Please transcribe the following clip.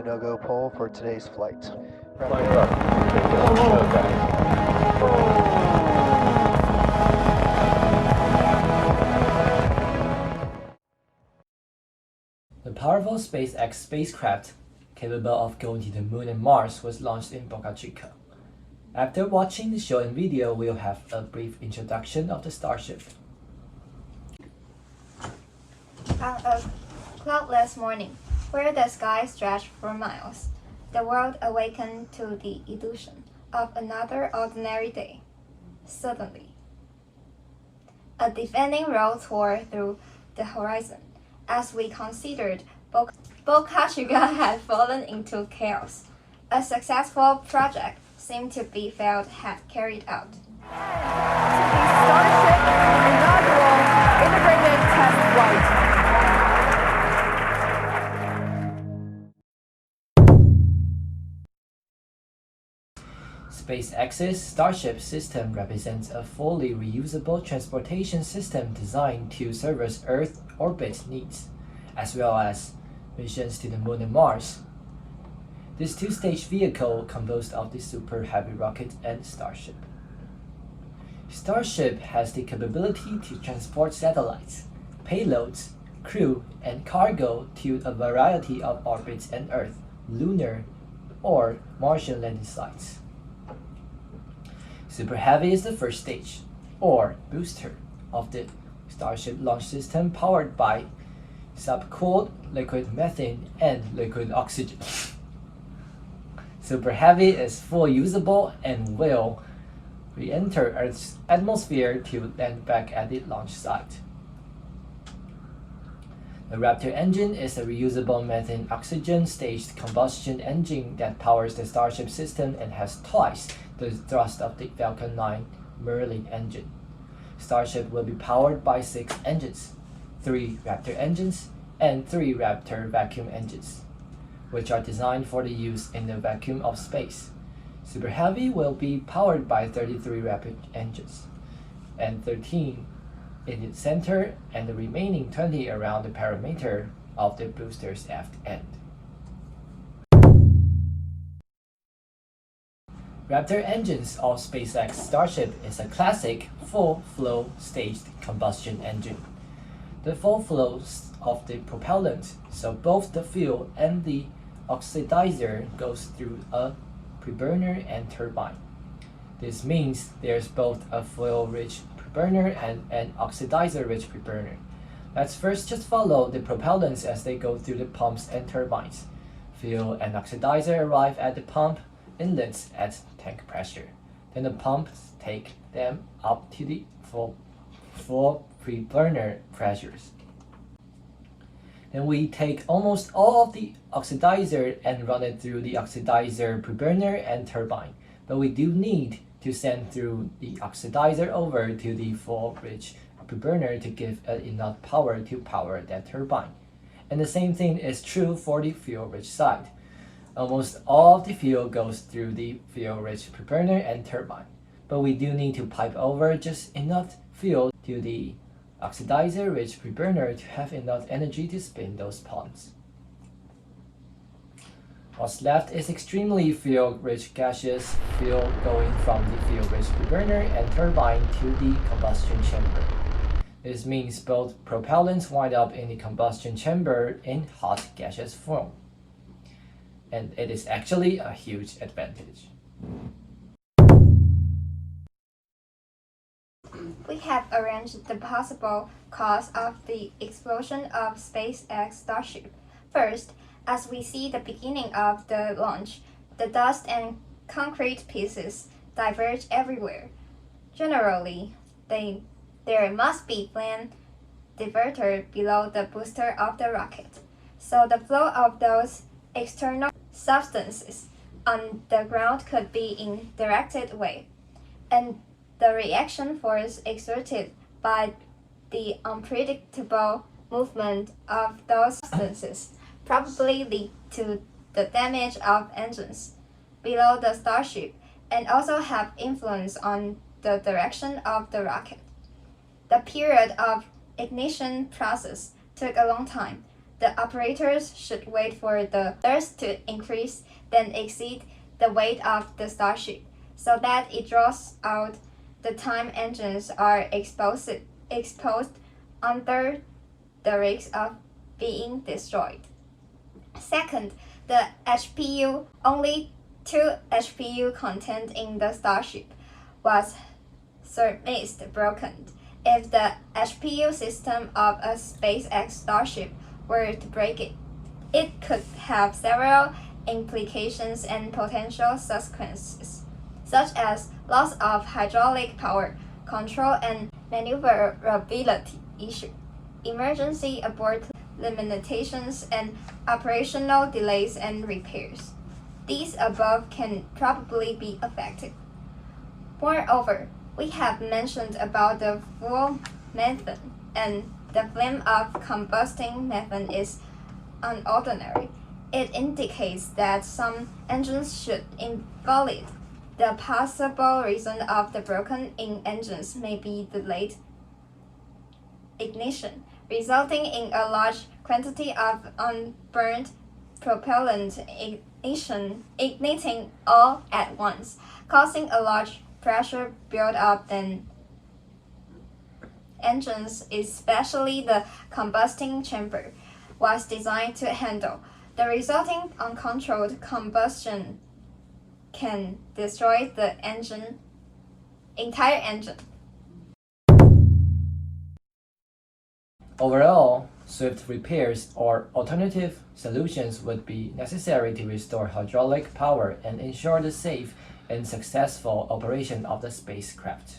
No-go poll for today's flight. Flight up. Go, guys. The powerful SpaceX spacecraft, capable of going to the Moon and Mars, was launched in Boca Chica. After watching the show and video, we'll have a brief introduction of the Starship. On a cloudless morning, where the sky stretched for miles, the world awakened to the illusion of another ordinary day. Suddenly, a deafening roar tore through the horizon as we considered Boca Chica had fallen into chaos. A successful project seemed to be failed had carried out. To the Starship inaugural integrated test flight. SpaceX's Starship system represents a fully reusable transportation system designed to service Earth orbit needs, as well as missions to the Moon and Mars. This two-stage vehicle composed of the Super Heavy rocket and Starship. Starship has the capability to transport satellites, payloads, crew, and cargo to a variety of orbits and Earth, lunar, or Martian landing sites. Super Heavy is the first stage, or booster, of the Starship launch system powered by subcooled liquid methane and liquid oxygen. Super Heavy is fully usable and will re-enter Earth's atmosphere to land back at the launch site. The Raptor engine is a reusable methane oxygen staged combustion engine that powers the Starship system and has twice the thrust of the Falcon 9 Merlin engine. Starship will be powered by 6 engines, 3 Raptor engines and 3 Raptor vacuum engines, which are designed for the use in the vacuum of space. Super Heavy will be powered by 33 Raptor engines and 13 in its center and the remaining 20 around the perimeter of the booster's aft end. Raptor engines of SpaceX Starship is a classic full-flow staged combustion engine. The full flows of the propellant, so both the fuel and the oxidizer goes through a preburner and turbine. This means there's both a fuel-rich preburner and an oxidizer-rich preburner. Let's first just follow the propellants as they go through the pumps and turbines. Fuel and oxidizer arrive at the pump inlets at tank pressure. Then the pumps take them up to the full preburner pressures. Then we take almost all of the oxidizer and run it through the oxidizer preburner and turbine. But we do need to send through the oxidizer over to the fuel rich preburner to give it enough power to power that turbine. And the same thing is true for the fuel rich side. Almost all of the fuel goes through the fuel rich preburner and turbine. But we do need to pipe over just enough fuel to the oxidizer rich preburner to have enough energy to spin those pumps. What's left is extremely fuel-rich gaseous fuel going from the fuel-rich preburner and turbine to the combustion chamber. This means both propellants wind up in the combustion chamber in hot gaseous form. And it is actually a huge advantage. We have arranged the possible cause of the explosion of SpaceX Starship. First, as we see the beginning of the launch, the dust and concrete pieces diverge everywhere. Generally, there must be flame diverter below the booster of the rocket, so the flow of those external substances on the ground could be in directed way, and the reaction force exerted by the unpredictable movement of those substances probably lead to the damage of engines below the Starship and also have influence on the direction of the rocket. The period of ignition process took a long time. the operators should wait for the thrust to increase, then exceed the weight of the Starship, so that it draws out the time engines are exposed under the risk of being destroyed. Second, the HPU, only 2 HPU contained in the Starship, was surmised broken. If the HPU system of a SpaceX Starship were to break it could have several implications and potential consequences, such as loss of hydraulic power, control and maneuverability issue, emergency abort limitations, and operational delays and repairs. These above can probably be affected. Moreover, we have mentioned about the fuel methane, and the flame of combusting methane is unordinary. It indicates that some engines should invalid. The possible reason of the broken-in engines may be delayed ignition, resulting in a large quantity of unburned propellant igniting all at once, causing a large pressure build-up in engines, especially the combusting chamber, was designed to handle. The resulting uncontrolled combustion can destroy the entire engine. Overall, swift repairs or alternative solutions would be necessary to restore hydraulic power and ensure the safe and successful operation of the spacecraft.